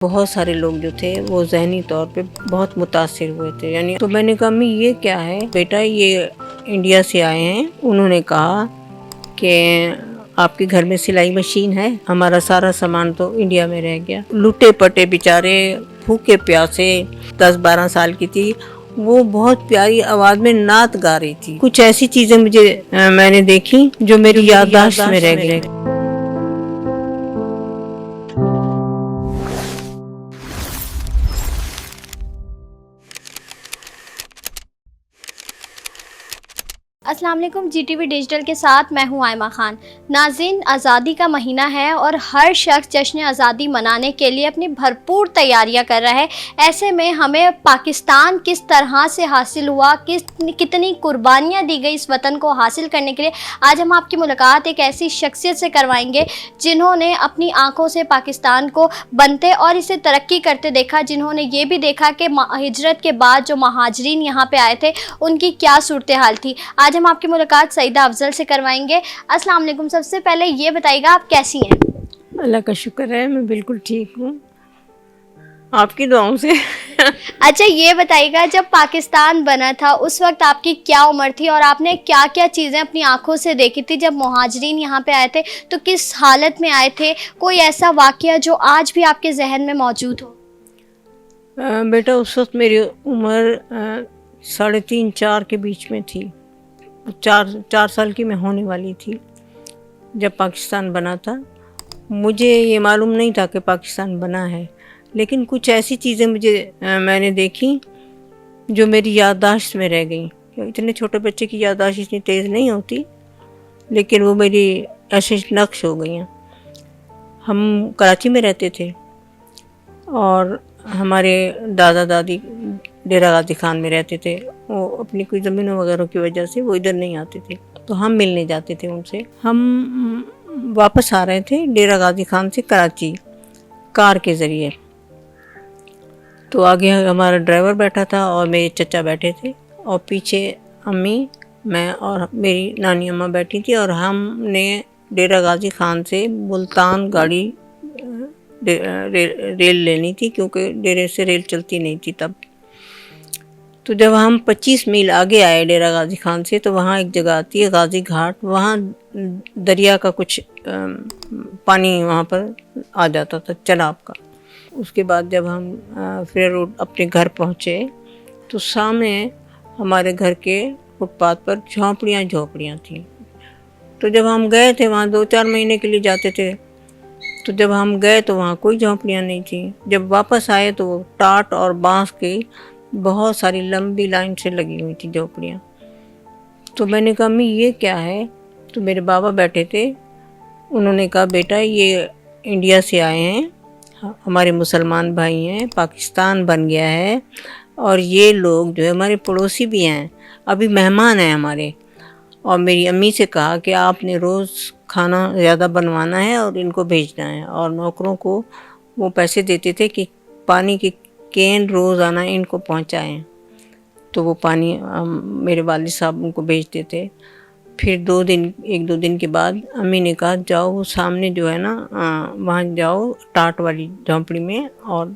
بہت سارے لوگ جو تھے وہ ذہنی طور پہ بہت متاثر ہوئے تھے. یعنی تو میں نے کہا امی یہ کیا ہے بیٹا، یہ انڈیا سے آئے ہیں. انہوں نے کہا کہ آپ کے گھر میں سلائی مشین ہے؟ ہمارا سارا سامان تو انڈیا میں رہ گیا. لٹے پٹے بیچارے بھوکے پیاسے، 10-12 سال کی تھی وہ، بہت پیاری آواز میں نعت گا رہی تھی. کچھ ایسی چیزیں میں نے دیکھی جو میری یادداشت میں رہ گئی. السلام علیکم. جی ٹی وی ڈیجیٹل کے ساتھ میں ہوں آئمہ خان. ناظرین، آزادی کا مہینہ ہے اور ہر شخص جشن آزادی منانے کے لیے اپنی بھرپور تیاریاں کر رہا ہے. ایسے میں ہمیں پاکستان کس طرح سے حاصل ہوا، کتنی قربانیاں دی گئی اس وطن کو حاصل کرنے کے لیے، آج ہم آپ کی ملاقات ایک ایسی شخصیت سے کروائیں گے جنہوں نے اپنی آنکھوں سے پاکستان کو بنتے اور اسے ترقی کرتے دیکھا، جنہوں نے یہ بھی دیکھا کہ ہجرت کے بعد جو مہاجرین یہاں پہ آئے تھے ان کی کیا صورتحال تھی. آج ہم آپ کی ملاقات سعیدہ افضل سے کروائیں گے. السلام علیکم. سب سے پہلے یہ بتائیے گا آپ کیسی ہیں؟ اللہ کا شکر ہے، میں بالکل ٹھیک ہوں، آپ کی دعاؤں سے. اچھا یہ بتائیے گا، جب پاکستان بنا تھا اس وقت آپ کی کیا عمر تھی اور آپ نے کیا کیا چیزیں اپنی آنکھوں سے دیکھی تھی؟ جب مہاجرین یہاں پہ آئے تھے تو کس حالت میں آئے تھے؟ کوئی ایسا واقعہ جو آج بھی آپ کے ذہن میں موجود ہو؟ بیٹا اس وقت میری عمر 3.5-4 کے بیچ میں تھی. 4 سال کی میں ہونے والی تھی جب پاکستان بنا تھا. مجھے یہ معلوم نہیں تھا کہ پاکستان بنا ہے، لیکن کچھ ایسی چیزیں میں نے دیکھی جو میری یادداشت میں رہ گئیں. اتنے چھوٹے بچے کی یادداشت اتنی تیز نہیں ہوتی، لیکن وہ میری ایسے نقش ہو گئی ہیں. ہم کراچی میں رہتے تھے اور ہمارے دادا دادی ڈیرہ غازی خان میں رہتے تھے. وہ اپنی کوئی زمینوں وغیرہ کی وجہ سے وہ ادھر نہیں آتے تھے، تو ہم ملنے جاتے تھے ان سے. ہم واپس آ رہے تھے ڈیرہ غازی خان سے کراچی کار کے ذریعے، تو آگے ہمارا ڈرائیور بیٹھا تھا اور میرے چچا بیٹھے تھے، اور پیچھے امی، میں اور میری نانی اماں بیٹھی تھی. اور ہم نے ڈیرہ غازی خان سے ملتان گاڑی ریل لینی تھی، کیونکہ ڈیرے سے ریل چلتی نہیں تھی تب. تو جب ہم 25 میل آگے آئے ڈیرہ غازی خان سے، تو وہاں ایک جگہ آتی ہے غازی گھاٹ، وہاں دریا کا کچھ پانی وہاں پر آ جاتا تھا، چناب کا. اس کے بعد جب ہم پھر اپنے گھر پہنچے تو سامنے ہمارے گھر کے فٹ پاتھ پر جھونپڑیاں تھیں. تو جب ہم گئے تھے وہاں 2-4 مہینے کے لیے جاتے تھے، تو جب ہم گئے تو وہاں کوئی جھونپڑیاں نہیں تھیں. جب واپس آئے تو وہ ٹاٹ اور بانس کی بہت ساری لمبی لائن سے لگی ہوئی تھی جھونپڑیاں. تو میں نے کہا امی یہ کیا ہے؟ تو میرے بابا بیٹھے تھے، انہوں نے کہا بیٹا یہ انڈیا سے آئے ہیں، ہمارے مسلمان بھائی ہیں، پاکستان بن گیا ہے، اور یہ لوگ جو ہے ہمارے پڑوسی بھی ہیں، ابھی مہمان ہیں ہمارے. اور میری امی سے کہا کہ آپ نے روز کھانا زیادہ بنوانا ہے اور ان کو بھیجنا ہے. اور نوکروں کو وہ پیسے دیتے تھے کہ پانی کی کین روزانہ ان کو پہنچائیں. تو وہ پانی میرے والد صاحب ان کو بھیجتے تھے. پھر 1-2 دن کے بعد امی نے کہا جاؤ وہ سامنے جو ہے نا وہاں جاؤ ٹاٹ والی جھونپڑی میں، اور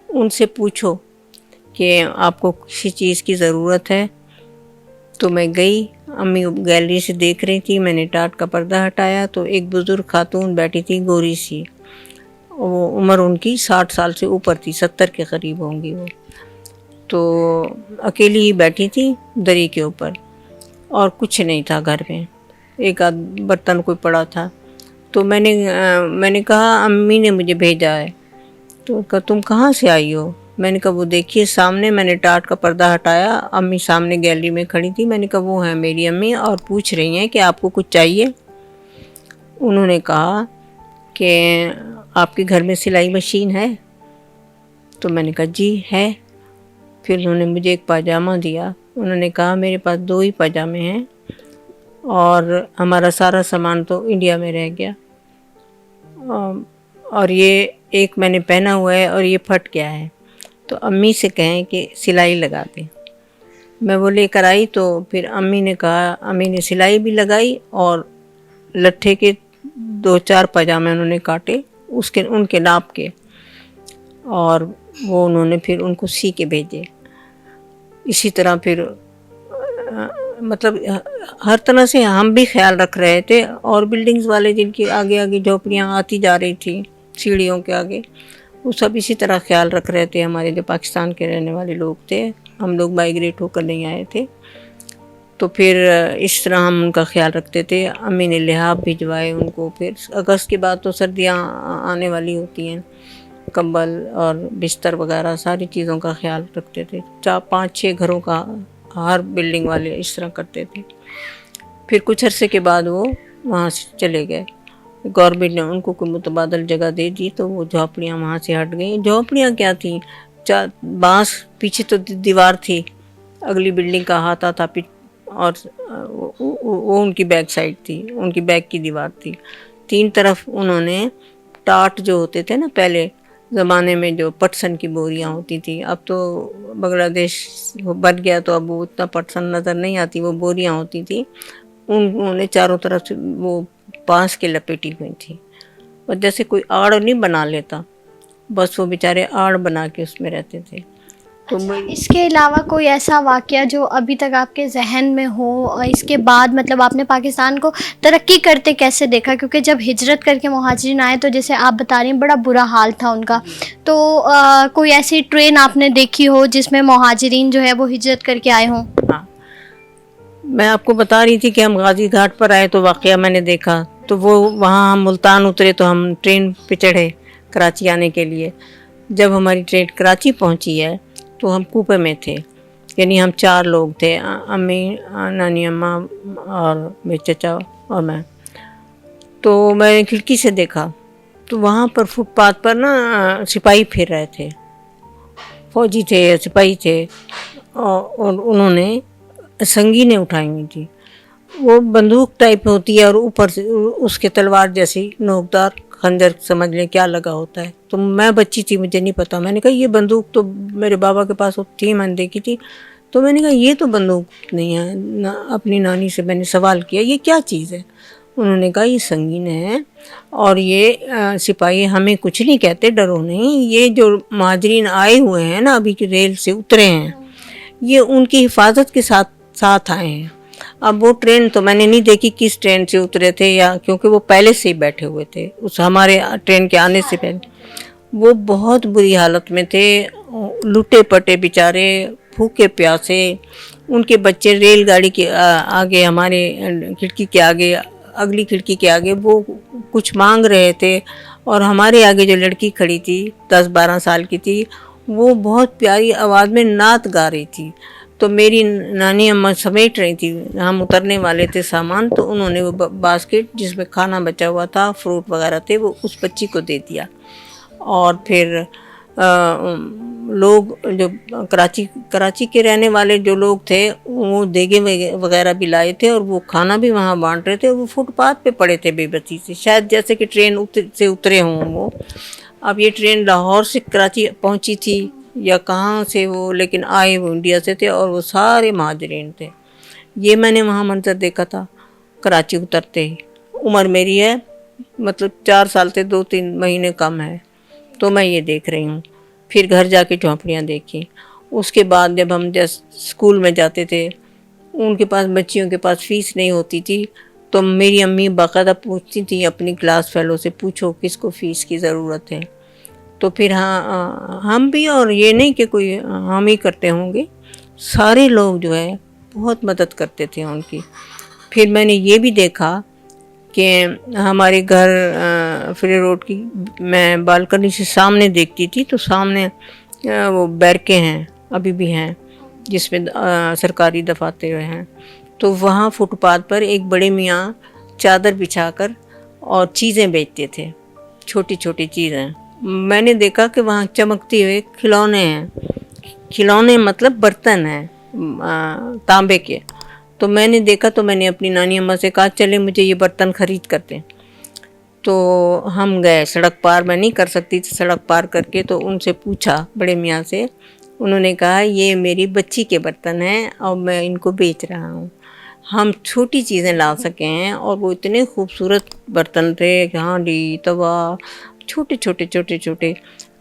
ان سے پوچھو کہ آپ کو کسی چیز کی ضرورت ہے. تو میں گئی، امی گیلری سے دیکھ رہی تھی، میں نے ٹاٹ کا پردہ ہٹایا تو ایک بزرگ خاتون بیٹھی تھی، گوری سی. وہ عمر ان کی 60 سال سے اوپر تھی، 70 کے قریب ہوں گی وہ. تو اکیلی ہی بیٹھی تھی دری کے اوپر، اور کچھ نہیں تھا گھر میں، ایک آدھ برتن کوئی پڑا تھا. تو میں نے کہا امی نے مجھے بھیجا ہے. تو کہا تم کہاں سے آئی ہو؟ میں نے کہا وہ دیکھیے سامنے. میں نے ٹاٹ کا پردہ ہٹایا، امی سامنے گیلری میں کھڑی تھی. میں نے کہا وہ ہیں میری امی، اور پوچھ رہی ہیں کہ آپ کو کچھ چاہیے. انہوں نے کہا کہ آپ کے گھر میں سلائی مشین ہے؟ تو میں نے کہا جی ہے. پھر انہوں نے مجھے ایک پاجامہ دیا. انہوں نے کہا میرے پاس 2 ہی پاجامے ہیں اور ہمارا سارا سامان تو انڈیا میں رہ گیا، اور یہ ایک میں نے پہنا ہوا ہے اور یہ پھٹ گیا ہے، تو امی سے کہیں کہ سلائی لگا دیں. میں وہ لے کر آئی تو پھر امی نے سلائی بھی لگائی، اور لٹھے کے 2-4 پاجامے انہوں نے کاٹے ان کے ناپ کے. اور وہ انہوں نے پھر ان کو سی کے بھیجے. اسی طرح پھر مطلب ہر طرح سے ہم بھی خیال رکھ رہے تھے، اور بلڈنگز والے جن کی آگے آگے جھوپڑیاں آتی جا رہی تھیں سیڑھیوں کے آگے، وہ سب اسی طرح خیال رکھ رہے تھے. ہمارے جو پاکستان کے رہنے والے لوگ تھے، ہم لوگ مائیگریٹ ہو کر نہیں آئے تھے، تو پھر اس طرح ہم ان کا خیال رکھتے تھے. امی نے لحاف بھجوائے ان کو. پھر اگست کے بعد تو سردیاں آنے والی ہوتی ہیں، کمبل اور بستر وغیرہ ساری چیزوں کا خیال رکھتے تھے. 5-6 گھروں کا ہر بلڈنگ والے اس طرح کرتے تھے. پھر کچھ عرصے کے بعد وہ وہاں سے چلے گئے. گورنمنٹ نے ان کو کوئی متبادل جگہ دے دی تو وہ جھونپڑیاں وہاں سے ہٹ گئیں. جھونپڑیاں کیا تھیں، بانس، پیچھے تو دیوار تھی، اگلی بلڈنگ کا احاطہ تھا، اور وہ ان کی بیک سائڈ تھی، ان کی بیک کی دیوار تھی. 3 طرف انہوں نے ٹاٹ جو ہوتے تھے نا پہلے زمانے میں، جو پٹسن کی بوریاں ہوتی تھیں، اب تو بنگلہ دیش بن گیا تو اب وہ اتنا پٹسن نظر نہیں آتی، وہ بوریاں ہوتی تھیں، انہوں نے چاروں طرف سے وہ بانس کے لپیٹی ہوئی تھی. اور جیسے کوئی آڑ نہیں بنا لیتا، بس وہ بیچارے آڑ بنا کے اس میں رہتے تھے. تو اس کے علاوہ کوئی ایسا واقعہ جو ابھی تک آپ کے ذہن میں ہو، اور اس کے بعد مطلب آپ نے پاکستان کو ترقی کرتے کیسے دیکھا؟ کیونکہ جب ہجرت کر کے مہاجرین آئے تو جیسے آپ بتا رہی ہیں بڑا برا حال تھا ان کا، تو کوئی ایسی ٹرین آپ نے دیکھی ہو جس میں مہاجرین جو ہے وہ ہجرت کر کے آئے ہوں؟ ہاں، میں آپ کو بتا رہی تھی کہ ہم غازی گھاٹ پر آئے تو واقعہ میں نے دیکھا. تو وہ وہاں ہم ملتان اترے تو ہم ٹرین پہ چڑھے کراچی آنے کے لیے. جب ہماری ٹرین کراچی پہنچی ہے تو ہم کوپے میں تھے، یعنی ہم 4 لوگ تھے، امی، نانی اماں اور میرے چچا اور میں. تو میں نے کھڑکی سے دیکھا تو وہاں پر فٹ پاتھ پر نا سپاہی پھر رہے تھے، فوجی تھے، سپاہی تھے، اور انہوں نے سنگینیں اٹھائی ہوئی تھی. وہ بندوق ٹائپ ہوتی ہے اور اوپر سے اس کے تلوار جیسی نوکدار خنجر سمجھ لیں کیا لگا ہوتا ہے. تو میں بچی تھی، مجھے نہیں پتا. میں نے کہا یہ بندوق تو میرے بابا کے پاس تھی، میں نے دیکھی تھی. تو میں نے کہا یہ تو بندوق نہیں ہے. اپنی نانی سے میں نے سوال کیا یہ کیا چیز ہے؟ انہوں نے کہا یہ سنگین ہے، اور یہ سپاہی ہمیں کچھ نہیں کہتے، ڈرو نہیں. یہ جو مہاجرین آئے ہوئے ہیں نا، ابھی ریل سے اترے ہیں، یہ ان کی حفاظت کے ساتھ آئے ہیں. اب وہ ٹرین تو میں نے نہیں دیکھی کس ٹرین سے اترے تھے، یا کیونکہ وہ پہلے سے ہی بیٹھے ہوئے تھے اس ہمارے ٹرین کے آنے سے پہلے. وہ بہت بری حالت میں تھے، لٹے پٹے بیچارے، بھوکے پیاسے. ان کے بچے ریل گاڑی کے آگے، ہمارے کھڑکی کے آگے، اگلی کھڑکی کے آگے وہ کچھ مانگ رہے تھے، اور ہمارے آگے جو لڑکی کھڑی تھی 10-12 سال کی تھی، وہ بہت پیاری آواز میں نعت گا رہی تھی. تو میری نانی اماں سمیٹ رہی تھی، ہم اترنے والے تھے سامان، تو انہوں نے وہ باسکٹ جس میں کھانا بچا ہوا تھا، فروٹ وغیرہ تھے، وہ اس بچی کو دے دیا. اور پھر لوگ جو کراچی کے رہنے والے جو لوگ تھے وہ دیگے وغیرہ بھی لائے تھے، اور وہ کھانا بھی وہاں بانٹ رہے تھے. وہ فٹ پاتھ پہ پڑے تھے بے بسی سے، شاید جیسے کہ ٹرین سے اترے ہوں وہ. اب یہ ٹرین لاہور سے کراچی پہنچی تھی یا کہاں سے وہ، لیکن آئے وہ انڈیا سے تھے، اور وہ سارے مہاجرین تھے. یہ میں نے وہاں منظر دیکھا تھا کراچی اترتے ہی. عمر میری ہے مطلب 4 سال سے 2-3 مہینے کم ہے، تو میں یہ دیکھ رہی ہوں. پھر گھر جا کے جھونپڑیاں دیکھی. اس کے بعد جب ہم اسکول میں جاتے تھے، ان کے پاس بچیوں کے پاس فیس نہیں ہوتی تھی، تو میری امی باقاعدہ پوچھتی تھی اپنی کلاس فیلو سے، پوچھو کس کو فیس کی ضرورت ہے. تو پھر ہم بھی، اور یہ نہیں کہ کوئی ہم ہی کرتے ہوں گے، سارے لوگ جو ہے بہت مدد کرتے تھے ان کی. پھر میں نے یہ بھی دیکھا کہ ہمارے گھر فری روڈ کی میں بالکنی سے سامنے دیکھتی تھی، تو سامنے وہ بیرکیں ہیں، ابھی بھی ہیں، جس میں سرکاری دفاتر ہیں. تو وہاں فٹ پاتھ پر ایک بڑے میاں چادر بچھا کر اور چیزیں بیچتے تھے، چھوٹی چھوٹی چیزیں. میں نے دیکھا کہ وہاں چمکتے ہوئے کھلونے ہیں، کھلونے مطلب برتن ہیں تانبے کے. تو میں نے دیکھا تو میں نے اپنی نانی اماں سے کہا چلے مجھے یہ برتن خرید کر دیں. تو ہم گئے، سڑک پار میں نہیں کر سکتی تھی، سڑک پار کر کے تو ان سے پوچھا بڑے میاں سے. انہوں نے کہا یہ میری بچی کے برتن ہیں اور میں ان کو بیچ رہا ہوں. ہم چھوٹی چیزیں لا سکے ہیں، اور وہ اتنے خوبصورت برتن تھے، ہانڈی، توا، چھوٹے چھوٹے چھوٹے چھوٹے.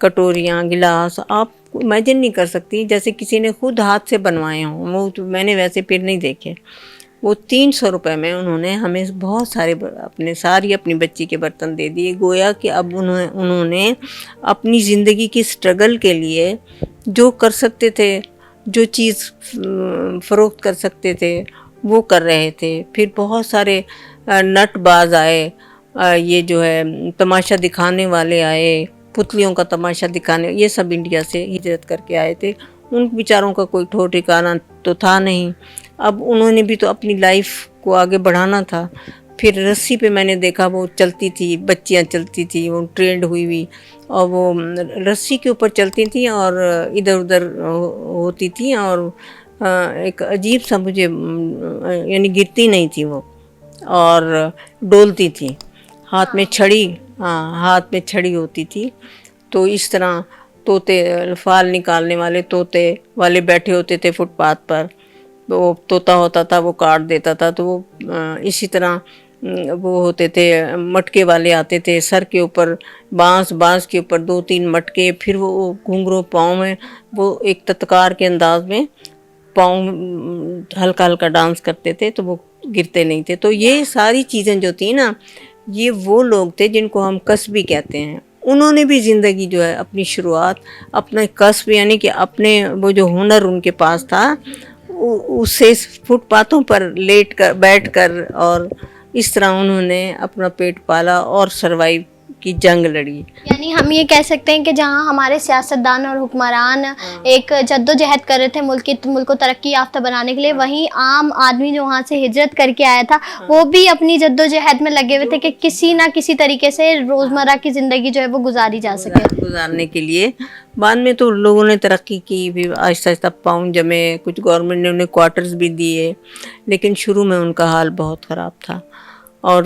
کٹوریاں گلاس آپ امیجن نہیں کر سکتی، جیسے کسی نے خود ہاتھ سے بنوائے ہوں، وہ تو میں نے ویسے پھر نہیں دیکھے۔ وہ 300 روپے میں انہوں نے ہمیں بہت سارے اپنی بچی کے برتن دے دیے، گویا کہ اب انہوں نے اپنی زندگی کی سٹرگل کے لیے جو کر سکتے تھے، جو چیز فروخت کر سکتے تھے وہ کر رہے تھے۔ پھر بہت سارے نٹ باز آئے، یہ جو ہے تماشا دکھانے والے آئے، پتلیوں کا تماشا دکھانے، یہ سب انڈیا سے ہجرت کر کے آئے تھے۔ ان بیچاروں کا کوئی ٹھو ٹھکانہ تو تھا نہیں، اب انہوں نے بھی تو اپنی لائف کو آگے بڑھانا تھا۔ پھر رسی پہ میں نے دیکھا وہ چلتی تھی، بچیاں چلتی تھیں، وہ ٹرینڈ ہوئی ہوئی، اور وہ رسی کے اوپر چلتی تھیں اور ادھر ادھر ہوتی تھیں، اور ایک عجیب سا مجھے یعنی گرتی نہیں تھی وہ، اور ڈولتی تھی، ہاتھ میں چھڑی، ہاتھ میں چھڑی ہوتی تھی۔ تو اس طرح طوطے، فال نکالنے والے طوطے والے بیٹھے ہوتے تھے فٹ پاتھ پر، وہ طوطا ہوتا تھا وہ کاٹ دیتا تھا، تو وہ اسی طرح وہ ہوتے تھے، مٹکے والے آتے تھے، سر کے اوپر بانس کے اوپر 2-3 مٹکے، پھر وہ گھنگرو پاؤں میں، وہ ایک تتکار کے انداز میں پاؤں ہلکا ہلکا ڈانس کرتے تھے، تو وہ گرتے نہیں تھے۔ تو یہ ساری چیزیں جو تھیں نا، یہ وہ لوگ تھے جن کو ہم کسبی کہتے ہیں۔ انہوں نے بھی زندگی جو ہے اپنی شروعات اپنے کسب یعنی کہ اپنے وہ جو ہنر ان کے پاس تھا اسے فٹ پاتھوں پر لیٹ کر بیٹھ کر اور اس طرح انہوں نے اپنا پیٹ پالا اور سروائیو کی جنگ لڑی۔ یعنی ہم یہ کہہ سکتے ہیں کہ جہاں ہمارے سیاستدان اور حکمران ایک جد و جہد کر رہے تھے ملک کو ترقی یافتہ بنانے کے لیے، وہیں عام آدمی جو وہاں سے ہجرت کر کے آیا تھا وہ بھی اپنی جد و جہد میں لگے ہوئے تھے کہ کسی نہ کسی طریقے سے روزمرہ کی زندگی جو ہے وہ گزاری جا سکے، گزارنے کے لیے۔ بعد میں تو لوگوں نے ترقی کی، بھی آہستہ آہستہ پاؤنڈ جمے، کچھ گورنمنٹ نے انہیں کوارٹرز بھی دیے، لیکن شروع میں ان کا حال بہت خراب تھا۔ اور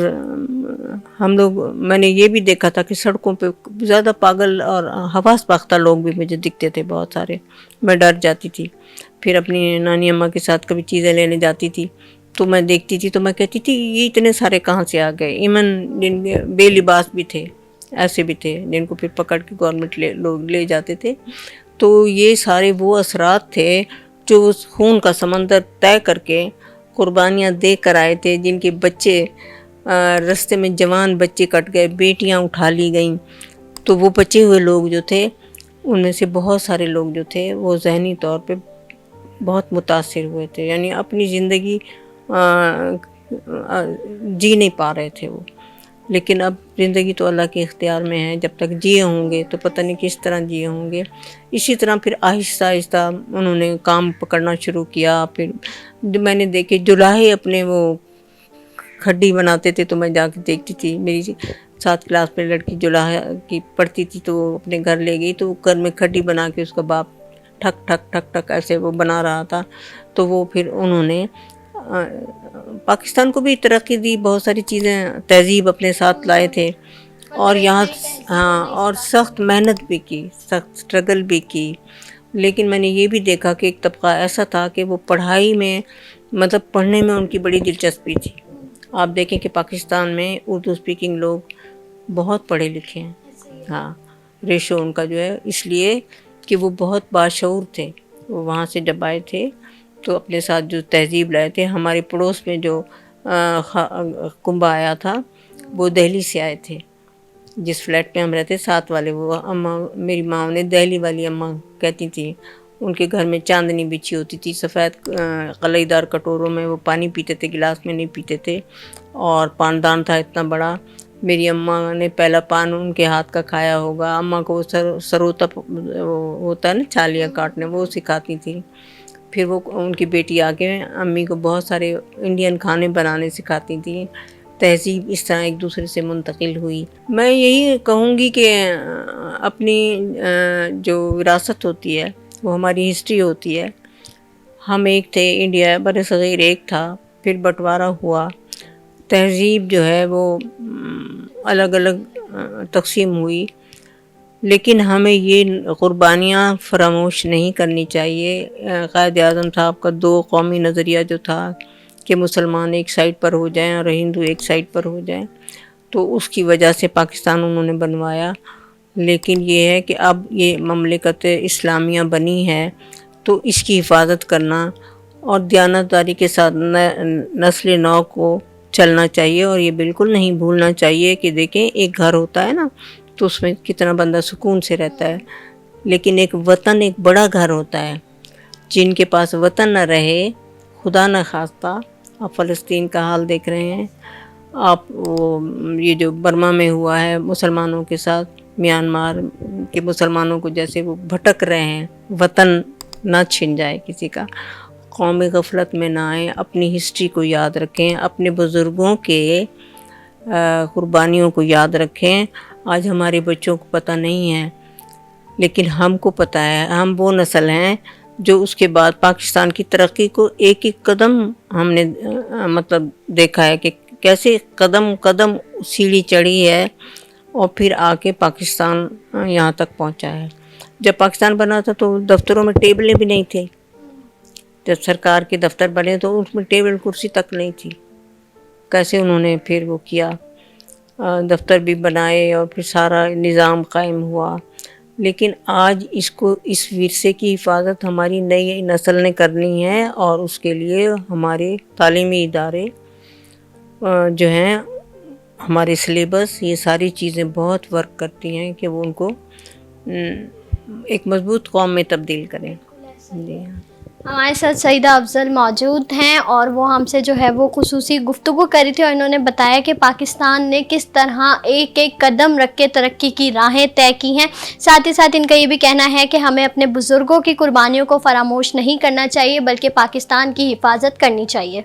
میں نے یہ بھی دیکھا تھا کہ سڑکوں پہ زیادہ پاگل اور حواس باختہ لوگ بھی مجھے دکھتے تھے بہت سارے، میں ڈر جاتی تھی۔ پھر اپنی نانی اماں کے ساتھ کبھی چیزیں لینے جاتی تھی تو میں دیکھتی تھی تو میں کہتی تھی یہ اتنے سارے کہاں سے آ گئے، ایمن جن بے لباس بھی تھے، ایسے بھی تھے جن کو پھر پکڑ کے گورنمنٹ لوگ لے جاتے تھے۔ تو یہ سارے وہ اثرات تھے جو اس خون کا سمندر طے کر کے قربانیاں دے کر آئے تھے، جن کے بچے رستے میں جوان بچے کٹ گئے، بیٹیاں اٹھا لی گئیں۔ تو وہ بچے ہوئے لوگ جو تھے ان میں سے بہت سارے لوگ جو تھے وہ ذہنی طور پہ بہت متاثر ہوئے تھے، یعنی اپنی زندگی جی نہیں پا رہے تھے وہ۔ لیکن اب زندگی تو اللہ کے اختیار میں ہے، جب تک جیے ہوں گے تو پتہ نہیں کس طرح جیے ہوں گے۔ اسی طرح پھر آہستہ آہستہ انہوں نے کام پکڑنا شروع کیا۔ پھر میں نے دیکھے جولاہے اپنے وہ کھڈی بناتے تھے تو میں جا کے دیکھتی تھی، میری 7 کلاس میں لڑکی جولاہے کی پڑھتی تھی تو وہ اپنے گھر لے گئی تو گھر میں کھڈی بنا کے اس کا باپ ٹھک ٹھک ٹھک ٹھک ایسے وہ بنا رہا تھا۔ تو وہ پھر انہوں نے پاکستان کو بھی ترقی دی، بہت ساری چیزیں تہذیب اپنے ساتھ لائے تھے، اور یہاں اور سخت محنت بھی کی، سخت سٹرگل بھی کی۔ لیکن میں نے یہ بھی دیکھا کہ ایک طبقہ ایسا تھا کہ وہ پڑھائی میں مطلب پڑھنے میں ان کی بڑی دلچسپی تھی۔ آپ دیکھیں کہ پاکستان میں اردو اسپیکنگ لوگ بہت پڑھے لکھے ہیں، ریشو ان کا جو ہے، اس لیے کہ وہ بہت باشعور تھے۔ وہ وہاں سے جب آئے تھے تو اپنے ساتھ جو تہذیب لائے تھے، ہمارے پڑوس میں جو کنبہ آیا تھا وہ دہلی سے آئے تھے، جس فلیٹ میں ہم رہتے 7 والے، وہ اماں میری ماں نے دہلی والی اماں کہتی تھی، ان کے گھر میں چاندنی بچھی ہوتی تھی، سفید قلعی دار کٹوروں میں وہ پانی پیتے تھے، گلاس میں نہیں پیتے تھے، اور پاندان تھا اتنا بڑا۔ میری اماں نے پہلا پان ان کے ہاتھ کا کھایا ہوگا۔ اماں کو سروتا ہوتا ہے نا چھالیاں کاٹنے، وہ سکھاتی تھی۔ پھر وہ ان کی بیٹی آگے امی کو بہت سارے انڈین کھانے بنانے سکھاتی تھیں۔ تہذیب اس طرح ایک دوسرے سے منتقل ہوئی۔ میں یہی کہوں گی کہ اپنی جو وراثت ہوتی ہے وہ ہماری ہسٹری ہوتی ہے۔ ہم ایک تھے، انڈیا بر صغیر ایک تھا، پھر بٹوارہ ہوا، تہذیب جو ہے وہ الگ الگ تقسیم ہوئی، لیکن ہمیں یہ قربانیاں فراموش نہیں کرنی چاہیے۔ قائد اعظم صاحب کا 2 قومی نظریہ جو تھا کہ مسلمان ایک سائڈ پر ہو جائیں اور ہندو ایک سائڈ پر ہو جائیں، تو اس کی وجہ سے پاکستان انہوں نے بنوایا۔ لیکن یہ ہے کہ اب یہ مملکت اسلامیہ بنی ہے تو اس کی حفاظت کرنا اور دیانتداری کے ساتھ نسل نو کو چلنا چاہیے، اور یہ بالکل نہیں بھولنا چاہیے کہ دیکھیں ایک گھر ہوتا ہے نا تو اس میں کتنا بندہ سکون سے رہتا ہے، لیکن ایک وطن ایک بڑا گھر ہوتا ہے۔ جن کے پاس وطن نہ رہے، خدا نہ خواستہ، آپ فلسطین کا حال دیکھ رہے ہیں، آپ یہ جو برما میں ہوا ہے مسلمانوں کے ساتھ، میانمار کے مسلمانوں کو جیسے وہ بھٹک رہے ہیں، وطن نہ چھن جائے کسی کا، قوم غفلت میں نہ آئیں، اپنی ہسٹری کو یاد رکھیں، اپنے بزرگوں کے قربانیوں کو یاد رکھیں۔ آج ہمارے بچوں کو پتہ نہیں ہے، لیکن ہم کو پتہ ہے، ہم وہ نسل ہیں جو اس کے بعد پاکستان کی ترقی کو ایک ایک قدم ہم نے مطلب دیکھا ہے کہ کیسے قدم قدم سیڑھی چڑھی ہے اور پھر آ کے پاکستان یہاں تک پہنچا ہے۔ جب پاکستان بنا تھا تو دفتروں میں ٹیبلیں بھی نہیں تھے، جب سرکار کے دفتر بنے تو اس میں ٹیبل کرسی تک نہیں تھی، کیسے انہوں نے پھر وہ کیا، دفتر بھی بنائے اور پھر سارا نظام قائم ہوا۔ لیکن آج اس ورثے کی حفاظت ہماری نئی نسل نے کرنی ہے، اور اس کے لیے ہمارے تعلیمی ادارے جو ہیں، ہمارے سلیبس، یہ ساری چیزیں بہت ورک کرتی ہیں کہ وہ ان کو ایک مضبوط قوم میں تبدیل کریں۔ جی ہاں، ہمارے ساتھ سعیدہ افضل موجود ہیں اور وہ ہم سے جو ہے وہ خصوصی گفتگو کری تھی، اور انہوں نے بتایا کہ پاکستان نے کس طرح ایک ایک قدم رکھ کے ترقی کی راہیں طے کی ہیں۔ ساتھ ہی ساتھ ان کا یہ بھی کہنا ہے کہ ہمیں اپنے بزرگوں کی قربانیوں کو فراموش نہیں کرنا چاہیے، بلکہ پاکستان کی حفاظت کرنی چاہیے۔